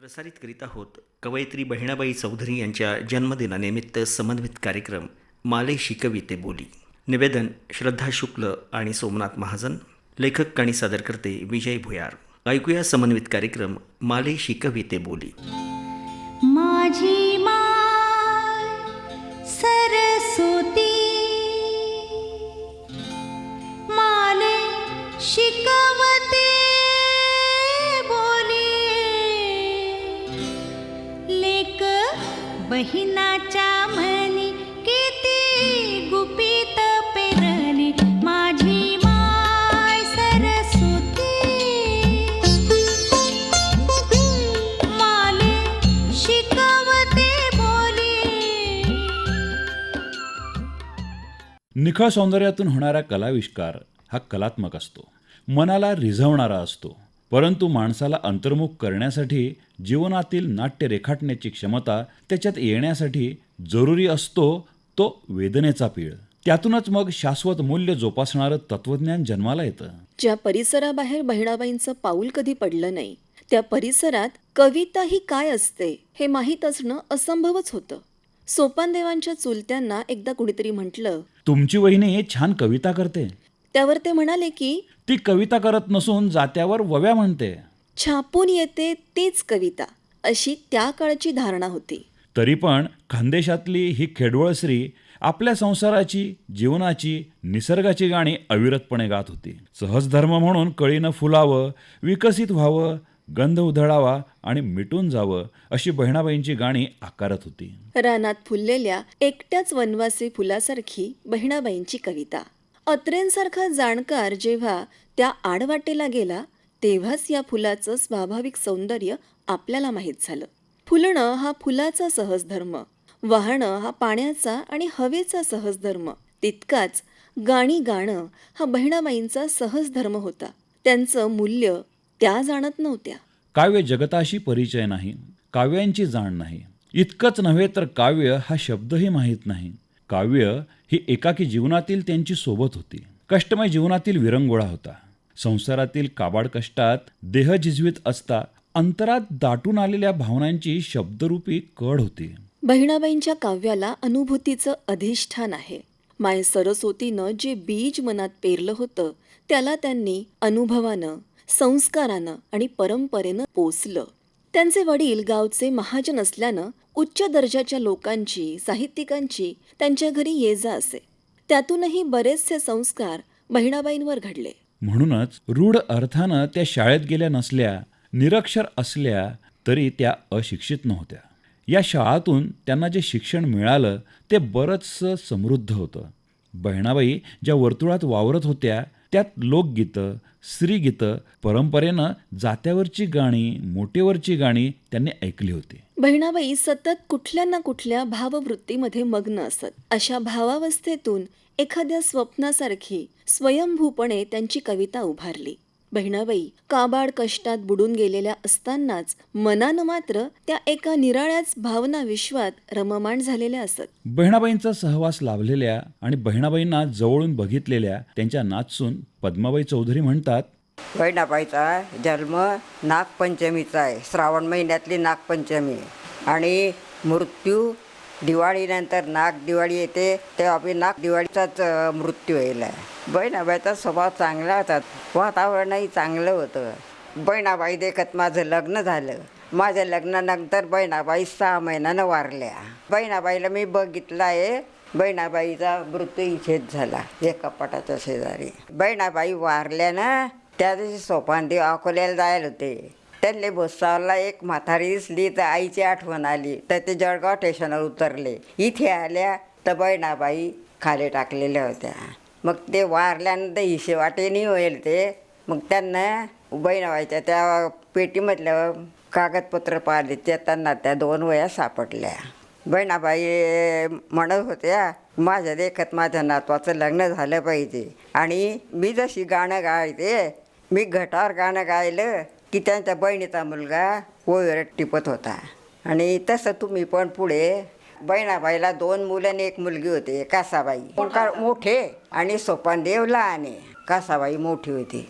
प्रसारित करीत आहोत कवयित्री बहिणाबाई चौधरी यांच्या जन्मदिनानिमित्त समन्वित कार्यक्रम माले शिकविते बोली. निवेदन श्रद्धा शुक्ल आणि सोमनाथ महाजन. लेखक आणि सादरकर्ते विजय भुयार. ऐकूया समन्वित कार्यक्रम माले शिकविते बोली. माझी माय सरस्वती माले शिकवते बोली. लेक बहिणाच्या मनी किती गुपित पेरली. माझी माय सरस्वती माले शिकवते बोली. निखळ सौंदर्यातून होणारा कलाविष्कार हा कलात्मक असतो, मनाला रिझवणारा असतो. परंतु माणसाला अंतर्मुख करण्यासाठी जीवनातील नाट्य रेखाटण्याची क्षमता त्याच्यात येण्यासाठी जरुरी असतो तो वेदनेचा पीळ. त्यातूनच मग शाश्वत मूल्य जोपासणारं तत्वज्ञान जन्माला येतं. ज्या परिसराबाहेर बहिणाबाईंचं पाऊल कधी पडलं नाही, त्या परिसरात कविता ही काय असते हे माहीत असणं असंभवच होतं. सोपानदेवांच्या चुलत्यांना एकदा कुणीतरी म्हटलं, तुमची वहिनी छान कविता करते. त्यावर ते म्हणाले की ती कविता करत नसून जात्यावर वव्या म्हणते. छापून येते तीच कविता, अशी त्या काळची धारणा होती. तरी पण खानदेशातली ही खेडवळ स्त्री आपल्या संसाराची, जीवनाची, निसर्गाची गाणी अविरतपणे गात होती. सहज धर्म म्हणून कळीनं फुलावं, विकसित व्हावं, गंध उधळावा आणि मिटून जावं अशी बहिणाबाईंची गाणी आकारत होती. रानात फुललेल्या एकट्याच वनवासी फुलासारखी बहिणाबाईंची कविता. अत्रेंसारखा जाणकार जेव्हा त्या आडवाटेला गेला, तेव्हाच या फुलाचं स्वाभाविक सौंदर्य आपल्याला माहीत झालं. फुलणं हा फुलाचा सहज धर्म, वाहणं हा पाण्याचा आणि हवेचा सहज धर्म, तितकाच गाणी गाणं हा बहिणाबाईंचा सहज धर्म होता. त्यांचं मूल्य त्या जाणत नव्हत्या. काव्य जगताशी परिचय नाही, काव्यांची जाण नाही. इतकंच नव्हे तर काव्य हा शब्दही माहीत नाही. काव्य ही एकाकी जीवनातील त्यांची सोबत होती. कष्टमय जीवनातील विरंगुळा होता. संसारातील काबाड कष्टात देह झिजवीत असता अंतरात दाटून आलेल्या भावनांची शब्दरूपी कड होती. बहिणाबाईंच्या काव्याला अनुभूतीचं अधिष्ठान आहे. माय सरस्वतीनं जे बीज मनात पेरलं होतं, त्याला त्यांनी अनुभवानं, संस्कारानं आणि परंपरेनं पोसलं. त्यांचे वडील गावचे महाजन असल्यानं उच्च दर्जाच्या लोकांची, साहित्यिकांची त्यांच्या घरी ये जा असे. त्यातूनही बरेचसे संस्कार बहिणाबाईंवर घडले. म्हणूनच रूढ अर्थानं त्या शाळेत गेल्या नसल्या, निरक्षर असल्या तरी त्या अशिक्षित नव्हत्या. या शाळातून त्यांना जे शिक्षण मिळालं ते बरंचसं समृद्ध होतं. बहिणाबाई ज्या वर्तुळात वावरत होत्या त्यात लोकगीतं, स्त्रीगीतं, परंपरेनं जात्यावरची गाणी, मोटेवरची गाणी त्यांनी ऐकली होती. बहिणाबाई सतत कुठल्या ना कुठल्या भाववृत्तीमध्ये मग्न असत. अशा भावावस्थेतून एखाद्या स्वप्नासारखी स्वयंभूपणे त्यांची कविता उभारली. बहिणाबाई काबाड कष्टात बुडून गेलेल्या असतानाच मनानं मात्र त्या एका निराळ्याच भावना विश्वात रममाण झालेल्या असत. बहिणाबाईंचा सहवास लाभलेल्या आणि बहिणाबाईंना जवळून बघितलेल्या त्यांच्या नातसून पद्माबाई चौधरी म्हणतात, बहिणाबाईचा जन्म नागपंचमीचा आहे. श्रावण महिन्यातली नागपंचमी आणि मृत्यू दिवाळीनंतर दिवाळी येते तेव्हा बी दिवाळीचाच मृत्यू येईल. बहिणाबाईचा स्वभाव चांगला होता, वातावरणही चांगलं होतं. बहिणाबाई देखत माझं लग्न झालं. माझ्या लग्नानंतर बहिणाबाई 6 महिन्यानं वारल्या. बहिणाबाईला मी बघितलं आहे. बहिणाबाईचा मृत्यू इथेच झाला, एका कपाटाच्या शेजारी. बहिणाबाई वारल्यानं त्या दिवशी सोपानदेव अकोल्याला जायला होते. त्यांनी भुसावळला एक म्हातारी दिसली तर आईची आठवण आली तर ते जळगाव स्टेशनवर उतरले. इथे आल्या तर बहिणाबाई खाली टाकलेल्या होत्या. मग ते वारल्यानंतर हिशे वाटेनी होईल ते. मग त्यांना बहिणाबाईच्या त्या पेटीमधल्या कागदपत्र पाहिले ते त्यांना त्या 2 वह्या सापडल्या. बहिणाबाई म्हणत होत्या, माझ्या देखत माझ्या नातवाचं लग्न झालं पाहिजे. आणि मी जशी गाणं गायते, मी घटावर गाणं गायलं की त्यांच्या बहिणीचा मुलगा ओळीवर टिपत होता. आणि तसं तुम्ही पण पुढे. बहिणाबाईला 2 मुलं आणि 1 मुलगी होती. कासाबाई मोठे आणि सोपानदेव लहान. कासाबाई मोठी होती.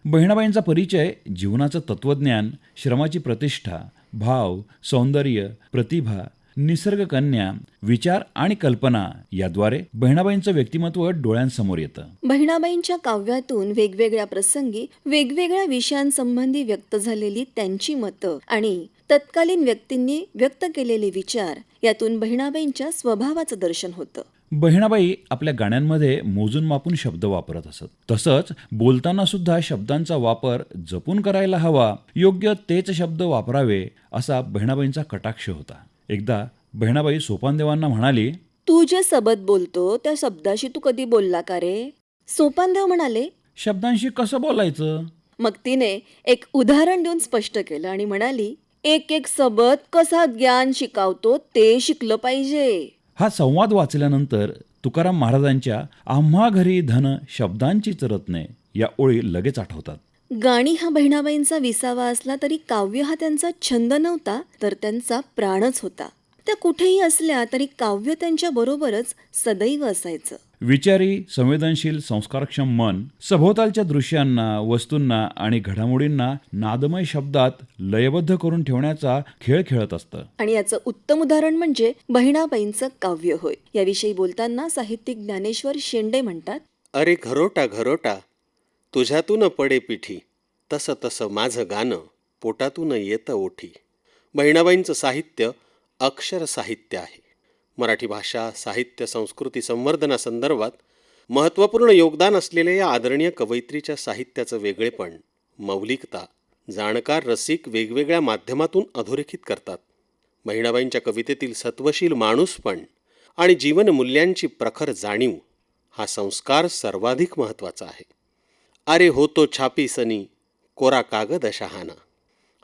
बहिणाबाईंचा परिचय जीवनाचं तत्त्वज्ञान, श्रमाची प्रतिष्ठा, भाव, सौंदर्य, प्रतिभा, निसर्गकन्या, विचार आणि कल्पना याद्वारे बहिणाबाईंचं व्यक्तिमत्व डोळ्यांसमोर येतं. बहिणाबाईंच्या काव्यातून वेगवेगळ्या प्रसंगी वेगवेगळ्या विषयांसंबंधी व्यक्त झालेली त्यांची मतं आणि तत्कालीन व्यक्तींनी व्यक्त केलेले विचार यातून बहिणाबाईंच्या स्वभावाचं दर्शन होतं. बहिणाबाई आपल्या गाण्यांमध्ये मोजून मापून शब्द वापरत असत. तसंच बोलताना सुद्धा शब्दांचा वापर जपून करायला हवा, योग्य तेच शब्द वापरावे असा बहिणाबाईंचा कटाक्ष होता. एकदा बहिणाबाई सोपानदेवांना म्हणाली, तू जे सबद बोलतो त्या शब्दाशी तू कधी बोलला का रे? सोपानदेव म्हणाले, शब्दांशी कसं बोलायचं? मग तिने एक उदाहरण देऊन स्पष्ट केलं आणि म्हणाली, एक एक सबद कसा ज्ञान शिकावतो ते शिकलं पाहिजे. हा संवाद वाचल्यानंतर तुकाराम महाराजांच्या आम्हा घरी धन शब्दांचीच रत्ने या ओळी लगेच आठवतात. गाणी हा बहिणाबाईंचा विसावा असला तरी काव्य हा त्यांचा छंद नव्हता, तर त्यांचा प्राणच होता. त्या कुठेही असल्या तरी काव्य त्यांच्या बरोबरच सदैव असायचं. विचारी, संवेदनशील, संस्कारक्षम मन सभोवतालच्या दृश्यांना, वस्तूंना आणि घडामोडींना नादमय शब्दात लयबद्ध करून ठेवण्याचा खेळ खेळत असतं. आणि याचं उत्तम उदाहरण म्हणजे बहिणाबाईंचं काव्य होय. याविषयी बोलताना साहित्यिक ज्ञानेश्वर शेंडे म्हणतात, अरे घरोटा घरोटा तुझ्यातून पडे पिठी, तसं तसं माझं गाणं पोटातून येतं ओठी. बहिणाबाईंचं साहित्य अक्षर साहित्य आहे. मराठी भाषा, साहित्य, संस्कृती संवर्धनासंदर्भात महत्त्वपूर्ण योगदान असलेल्या या आदरणीय कवयित्रीच्या साहित्याचं वेगळेपण, मौलिकता जाणकार रसिक वेगवेगळ्या माध्यमातून अधोरेखित करतात. बहिणाबाईंच्या कवितेतील सत्वशील माणूसपण आणि जीवनमूल्यांची प्रखर जाणीव हा संस्कार सर्वाधिक महत्त्वाचा आहे. अरे होतो छापी सनी कोरा कागद शहाणा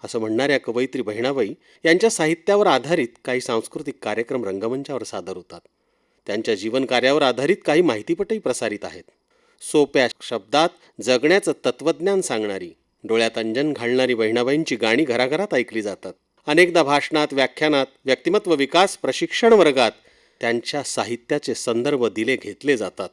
असं म्हणणाऱ्या कवयित्री बहिणाबाई यांच्या साहित्यावर आधारित काही सांस्कृतिक कार्यक्रम रंगमंचावर सादर होतात. त्यांच्या जीवनकार्यावर आधारित काही माहितीपटही प्रसारित आहेत. सोप्या शब्दात जगण्याचं तत्त्वज्ञान सांगणारी, डोळ्यात अंजन घालणारी बहिणाबाईंची गाणी घराघरात ऐकली जातात. अनेकदा भाषणात, व्याख्यानात, व्यक्तिमत्व विकास प्रशिक्षण वर्गात त्यांच्या साहित्याचे संदर्भ दिले घेतले जातात.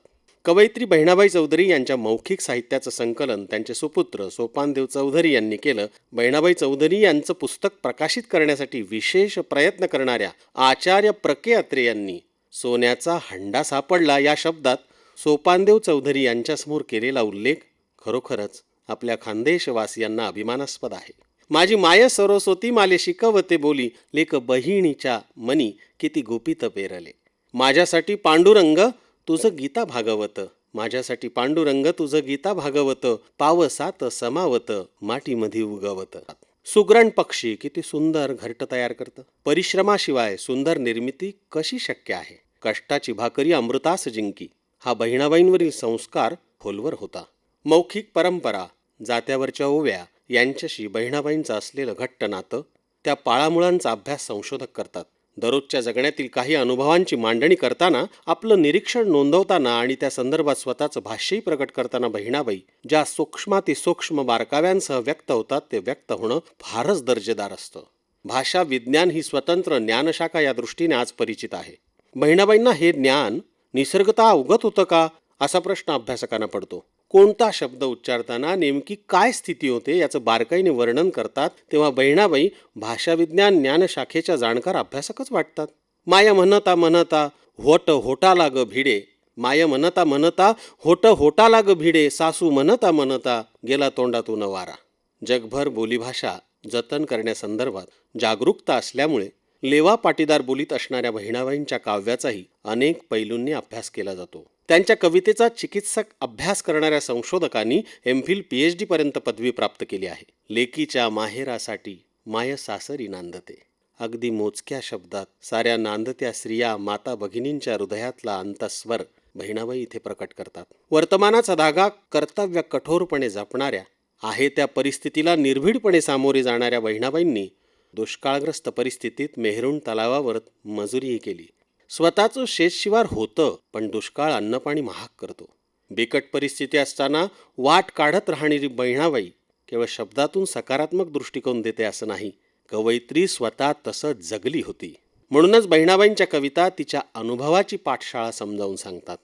कवयित्री बहिणाबाई चौधरी यांच्या मौखिक साहित्याचं संकलन त्यांचे सुपुत्र सोपानदेव चौधरी यांनी केलं. बहिणाबाई चौधरी यांचं पुस्तक प्रकाशित करण्यासाठी विशेष प्रयत्न करणाऱ्या आचार्य प्रके अत्रे यांनी सोन्याचा हंडा सापडला या शब्दात सोपानदेव चौधरी यांच्यासमोर केलेला उल्लेख खरोखरच आपल्या खानदेशवासियांना अभिमानास्पद आहे. माझी माय सरस्वती माले शिकवते बोली, लेक बहिणीच्या मनी किती गुपित पेरले. माझ्यासाठी पांडुरंग तुझं गीता भागवत, माझ्यासाठी पांडुरंग तुझं गीता भागवत, पावसात समावत माटीमध्ये उगवत. सुग्रण पक्षी किती सुंदर घरटं तयार करतं. परिश्रमाशिवाय सुंदर निर्मिती कशी शक्य आहे. कष्टाची भाकरी अमृतास जिंकी हा बहिणाबाईंवरील संस्कार खोलवर होता. मौखिक परंपरा, जात्यावरच्या ओव्या यांच्याशी बहिणाबाईंचं असलेलं घट्ट नातं, त्या पाळामुळांचा अभ्यास संशोधक करतात. दररोजच्या जगण्यातील काही अनुभवांची मांडणी करताना, आपलं निरीक्षण नोंदवताना आणि त्या संदर्भात स्वतःचं भाष्यही प्रकट करताना बहिणाबाई ज्या सूक्ष्मातिसूक्ष्म बारकाव्यांसह व्यक्त होतात ते व्यक्त होणं फारच दर्जेदार असतं. भाषा विज्ञान ही स्वतंत्र ज्ञानशाखा या दृष्टीने आज परिचित आहे. बहिणाबाईंना हे ज्ञान निसर्गतः अवगत होतं का असा प्रश्न अभ्यासकांना पडतो. कोणता शब्द उच्चारताना नेमकी काय स्थिती होते याचं बारकाईने वर्णन करतात तेव्हा बहिणाबाई भाषाविज्ञान ज्ञानशाखेच्या जाणकार अभ्यासकच वाटतात. माय म्हणता म्हणता होट होटा लाग भिडे, माय म्हणता म्हणता होट होटा लाग भिडे, सासू म्हणता म्हणता गेला तोंडातून वारा. जगभर बोलीभाषा जतन करण्यासंदर्भात जागरूकता असल्यामुळे लेवा पाटीदार बोलीत असणाऱ्या बहिणाबाईंच्या काव्याचाही अनेक पैलूंनी अभ्यास केला जातो. त्यांच्या कवितेचा चिकित्सक अभ्यास करणाऱ्या संशोधकांनी एमफिल PhD पर्यंत पदवी प्राप्त केली आहे. लेकीच्या माहेरासाठी माय सासरी नांदते. अगदी मोजक्या शब्दात साऱ्या नांदत्या स्त्रिया माता भगिनींच्या हृदयातला अंतस्वर बहिणाबाई इथे प्रकट करतात. वर्तमानाचा धागा कर्तव्य कठोरपणे जपणाऱ्या, आहे त्या परिस्थितीला निर्भीडपणे सामोरे जाणाऱ्या बहिणाबाईंनी दुष्काळग्रस्त परिस्थितीत मेहरुण तलावावर मजुरीही केली. स्वतःचं शेतशिवार होतं, पण दुष्काळ अन्नपाणी महाग करतो. बिकट परिस्थिती असताना वाट काढत राहणारी बहिणाबाई केवळ शब्दातून सकारात्मक दृष्टिकोन देते असं नाही, कवयित्री स्वतः तसं जगली होती. म्हणूनच बहिणाबाईंच्या कविता तिच्या अनुभवाची पाठशाळा समजावून सांगतात.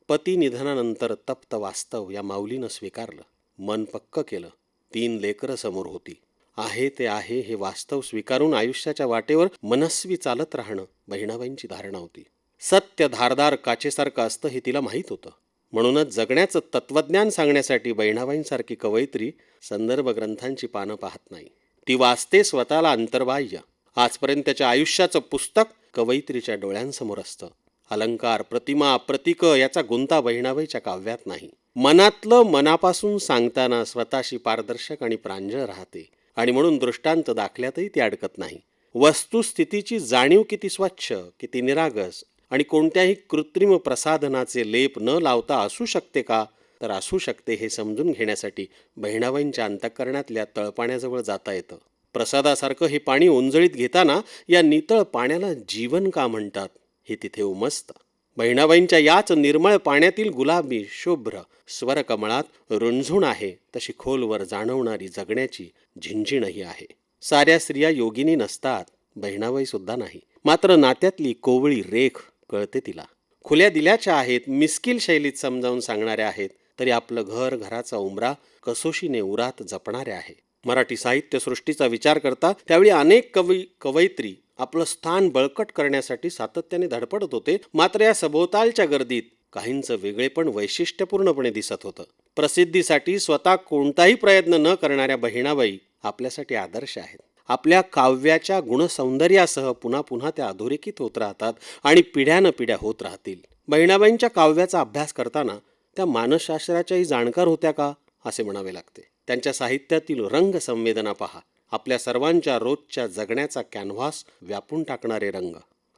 पती निधनानंतर तप्त वास्तव या माऊलीनं स्वीकारलं, मन पक्क केलं. 3 लेकरं समोर होती. आहे ते आहे हे वास्तव स्वीकारून आयुष्याच्या वाटेवर मनस्वी चालत राहणं बहिणाबाईंची धारणा होती. सत्य धारदार काचेसारखं असतं हे तिला माहीत होतं. म्हणूनच जगण्याचं तत्त्वज्ञान सांगण्यासाठी बहिणाबाईंसारखी कवयित्री संदर्भ ग्रंथांची पानं पाहत नाही. ती वाचते स्वतःला अंतर्बाह्य. आजपर्यंतच्या आयुष्याचं पुस्तक कवयित्रीच्या डोळ्यांसमोर असतं. अलंकार, प्रतिमा, प्रतीक याचा गुंता बहिणाबाईच्या काव्यात नाही. मनातलं मनापासून सांगताना स्वतःशी पारदर्शक आणि प्रांजळ राहते आणि म्हणून दृष्टांत दाखल्यातही ती अडकत नाही. वस्तुस्थितीची जाणीव किती स्वच्छ, किती निरागस आणि कोणत्याही कृत्रिम प्रसाधनाचे लेप न लावता असू शकते का, तर असू शकते हे समजून घेण्यासाठी बहिणाबाईंच्या अंतःकरणातल्या तळपाण्याजवळ जाता येतं. प्रसादासारखं हे पाणी ओंजळीत घेताना या नितळ पाण्याला जीवन का म्हणतात हे तिथे उमजतं. बहिणाबाईंच्या याच निर्मळ पाण्यातील गुलाबी शुभ्र स्वरकमळात रुंझुण आहे तशी खोलवर जाणवणारी जगण्याची झिंझिणही आहे. साऱ्या स्त्रिया योगिनी नसतात, बहिणाबाई सुद्धा नाही. मात्र नात्यातली कोवळी रेख कळते तिला. खुल्या दिल्याच्या आहेत, मिस्किल शैलीत समजावून सांगणाऱ्या आहेत, तरी आपलं घर, घराचा उंबरा कसोशीने उरात जपणाऱ्या आहे. मराठी साहित्यसृष्टीचा विचार करता त्यावेळी अनेक कवयित्री आपलं स्थान बळकट करण्यासाठी सातत्याने धडपडत होते. मात्र या सभोवतालच्या गर्दीत काहींचं वेगळेपण वैशिष्ट्यपूर्णपणे दिसत होतं. प्रसिद्धीसाठी स्वतः कोणताही प्रयत्न न करणाऱ्या बहिणाबाई आपल्यासाठी आदर्श आहेत. आपल्या काव्याच्या गुणसौंदर्यासह पुन्हा पुन्हा त्या अधोरेखित होत राहतात आणि पिढ्यानपिढ्या होत राहतील. बहिणाबाईंच्या काव्याचा अभ्यास करताना त्या मानसशास्त्राच्याही जाणकार होत्या का असे म्हणावे लागते. त्यांच्या साहित्यातील रंग संवेदना पहा. आपल्या सर्वांच्या रोजच्या जगण्याचा कॅनव्हास व्यापून टाकणारे रंग.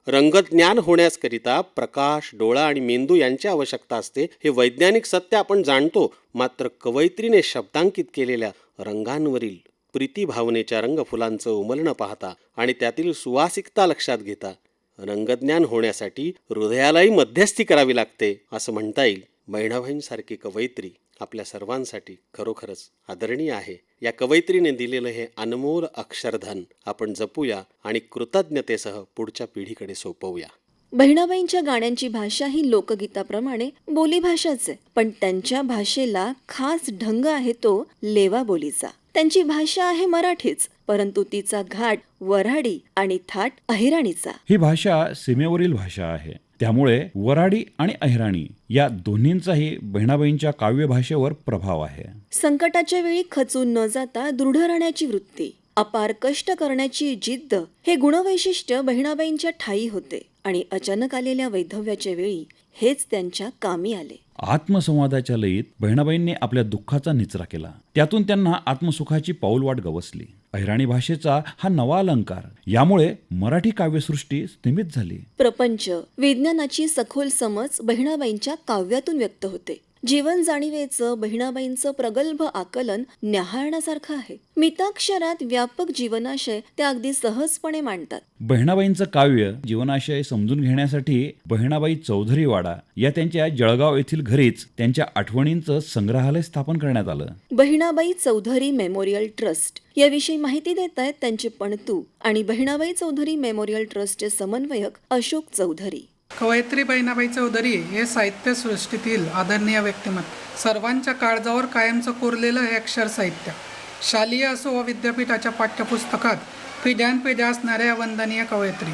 रंगज्ञान होण्याकरिता प्रकाश, डोळा आणि मेंदू यांची आवश्यकता असते हे वैज्ञानिक सत्य आपण जाणतो. मात्र कवयित्रीने शब्दांकित केलेल्या रंगांवरील प्रीतिभावनेच्या रंगफुलांचं उमलणं पाहता आणि त्यातील सुवासिकता लक्षात घेता रंगज्ञान होण्यासाठी हृदयालाही मध्यस्थी करावी लागते असं म्हणता येईल. बहिणाबाईंसारखी कवयित्री आपल्या सर्वांसाठी खरोखरच आदरणीय आहे. या कवयित्रीने दिलेलं हे अनमोल अक्षरधन आपण जपूया आणि कृतज्ञतेसह पुढच्या पिढीकडे सोपवूया. बहिणाबाईंच्या गाण्यांची भाषा ही लोकगीताप्रमाणे बोलीभाषाच आहे, पण त्यांच्या भाषेला खास ढंग आहे तो लेवा बोलीचा. त्यांची भाषा आहे मराठीच, परंतु तिचा घाट वऱ्हाडी आणि थाट अहिराणीचा. ही भाषा सीमेवरील भाषा आहे. त्यामुळे वऱ्हाडी आणि अहिराणी या दोन्हींचाही बहिणाबाईंच्या काव्यभाषेवर प्रभाव आहे. संकटाच्या वेळी खचून न जाता दृढ राहण्याची वृत्ती, अपार कष्ट करण्याची जिद्द हे गुणवैशिष्ट्य बहिणाबाईंच्या ठायी होते आणि अचानक आलेल्या वैधव्याच्या वेळी हेच त्यांच्या कामी आले. आत्मसंवादाच्या लयीत बहिणाबाईंनी आपल्या दुःखाचा निचरा केला. त्यातून त्यांना आत्मसुखाची पाऊलवाट गवसली. अहिराणी भाषेचा हा नवा अलंकार, यामुळे मराठी काव्यसृष्टी स्थिमित झाली. प्रपंच, विज्ञानाची सखोल समज बहिणाबाईंच्या काव्यातून व्यक्त होते. जीवन जाणीवेचं बहिणाबाईंचं प्रगल्भ आकलन न्याहाळण्यासारखं आहे. मिताक्षरात व्यापक जीवनाशय त्या अगदी सहजपणे मांडतात. बहिणाबाईंचं काव्य जीवनाशय समजून घेण्यासाठी बहिणाबाई चौधरीवाडा या त्यांच्या जळगाव येथील घरीच त्यांच्या आठवणींचं संग्रहालय स्थापन करण्यात आलं. बहिणाबाई चौधरी मेमोरियल ट्रस्ट याविषयी माहिती देत आहेत त्यांचे पणतू आणि बहिणाबाई चौधरी मेमोरियल ट्रस्टचे समन्वयक अशोक चौधरी. कवयित्री बहिणाबाई चौधरी हे साहित्यसृष्टीतील आदरणीय व्यक्तिमत्व. सर्वांच्या काळजावर कायमचं कोरलेलं हे अक्षर साहित्य. शालेय असो व विद्यापीठाच्या पाठ्यपुस्तकात पिढ्यानपिढ्या असणाऱ्या वंदनीय कवयित्री.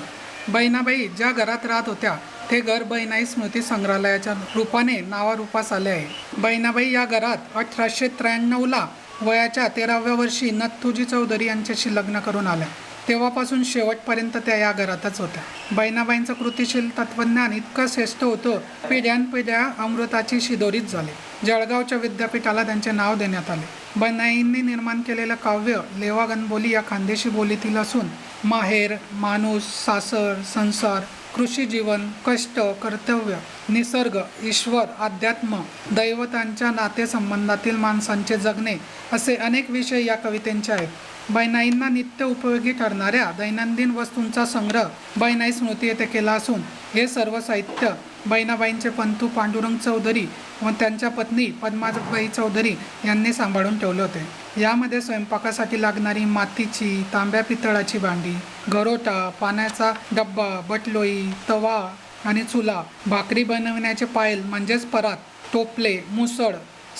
बहिणाबाई ज्या घरात राहत होत्या ते घर बहिणाई स्मृती संग्रहालयाच्या रूपाने नावारूपास आले आहे. बहिणाबाई या घरात 1893ला वयाच्या 13व्या वर्षी नथुजी चौधरी यांच्याशी लग्न करून आल्या. तेव्हापासून शेवटपर्यंत त्या या घरातच होत्या. बहिणाबाईंचं कृतिशील तत्वज्ञान इतकं श्रेष्ठ होतं, पिढ्यानपिढ्या अमृताची शिदोरीच झाली. जळगावच्या विद्यापीठाला त्यांचे नाव देण्यात आले. बहिणाईंनी निर्माण केलेलं काव्य लेवा गणबोली या खानदेशी बोलीतील असून माहेर, माणूस, सासर, संसार, कृषी जीवन, कष्ट, कर्तव्य, निसर्ग, ईश्वर, अध्यात्म, दैवतांच्या नातेसंबंधातील माणसांचे जगणे असे अनेक विषय या कवितेंचे आहेत. बहिणाईंना नित्य उपयोगी ठरणाऱ्या दैनंदिन वस्तूंचा संग्रह बहिणाई स्मृती येथे केला असून हे सर्व साहित्य बहिणाबाईंचे पंतू पांडुरंग चौधरी व त्यांच्या पत्नी पद्माबाई चौधरी यांनी सांभाळून ठेवले होते. यामध्ये स्वयंपाकासाठी लागणारी मातीची, तांब्या पितळाची भांडी, घरोटा, पाण्याचा डब्बा, बटलोई, तवा आणि चुला, भाकरी बनवण्याचे पायल म्हणजेच परात, टोपले, मुसळ,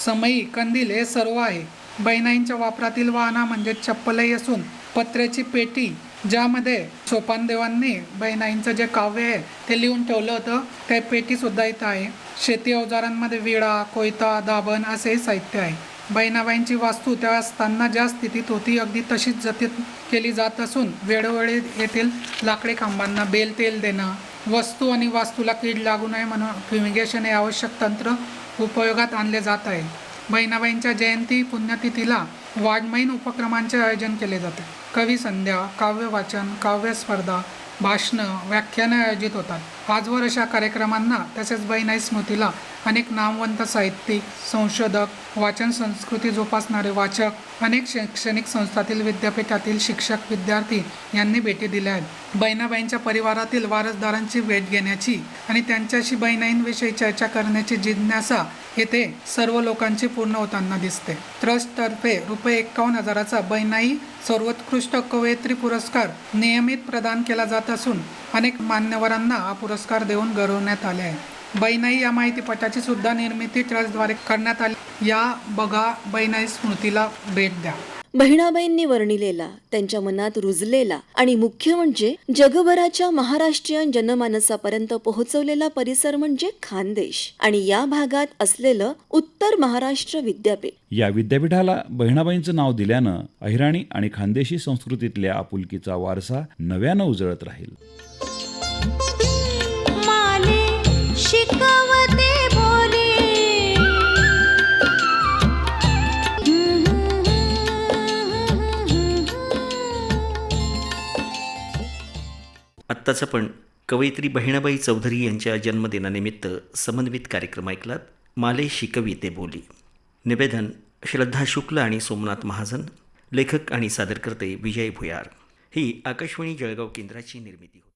समई, कंदील हे सर्व आहे. बहिणाईंच्या वापरातील वाहना म्हणजे चप्पलही असून पत्र्याची पेटी ज्यामध्ये सोपानदेवांनी बहिणाईंचं जे काव्य आहे ते लिहून ठेवलं होतं, त्या पेटीसुद्धा इथं आहे. शेती अवजारांमध्ये विळा, कोयता, दाभण असेही साहित्य आहे. बहिणाबाईंची वास्तू त्या असताना ज्या स्थितीत होती अगदी तशीच जतन केली जात असून वेळोवेळी येथील लाकडी खांबांना बेल तेल देणं, वस्तू आणि वास्तूला कीड लागू नये म्हणून फ्युमिगेशन हे आवश्यक तंत्र उपयोगात आणले जात आहे. बहिणाबाईंच्या जयंती पुण्यतिथीला वाङ्मयीन उपक्रमांचे आयोजन केले जाते. कवी संध्या, काव्य वाचन, काव्य स्पर्धा, भाषणं, व्याख्यानं आयोजित होतात. आजवर अशा कार्यक्रमांना तसेच बहिणाई स्मृतीला अनेक नामवंत साहित्यिक, संशोधक, वाचन संस्कृती जोपासणारे वाचक, अनेक शैक्षणिक संस्थातील विद्यापीठातील शिक्षक, विद्यार्थी यांनी भेटी दिल्या आहेत. बहिणाबाईंच्या परिवारातील वारसदारांची भेट घेण्याची आणि त्यांच्याशी बहिणाईंविषयी चर्चा करण्याची जिज्ञासा येथे सर्व लोकांची पूर्ण होताना दिसते. ट्रस्टतर्फे ₹51,000चा बहिणाई सर्वोत्कृष्ट कवयित्री पुरस्कार नियमित प्रदान केला जात असून अनेक मान्यवरांना हा पुरस्कार देऊन गौरवण्यात आले आहे. बहिणाई या माहितीपटाची सुद्धा निर्मिती ट्रस्टद्वारे करण्यात आली. या बघा बहिणाई स्मृतीला भेट द्या. बहिणाबाईंनी वर्णिलेला, त्यांच्या मनात रुजलेला आणि मुख्य म्हणजे जगभराच्या महाराष्ट्रीयन जनमानसापर्यंत पोहोचवलेला परिसर म्हणजे खानदेश आणि या भागात असलेलं उत्तर महाराष्ट्र विद्यापीठ. या विद्यापीठाला बहिणाबाईंचं नाव दिल्यानं अहिराणी आणि खानदेशी संस्कृतीतल्या आपुलकीचा वारसा नव्यानं उजळत राहील. माले शिकवते बोली. आत्ताच आपण कवयित्री बहिणाबाई चौधरी यांच्या जन्मदिनानिमित्त समन्वित कार्यक्रम ऐकलात. माले शिकवी ते बोली. निवेदन श्रद्धा शुक्ल आणि सोमनाथ महाजन. लेखक आणि सादरकर्ते विजय भुयार. ही आकाशवाणी जळगाव केंद्राची निर्मिती होती.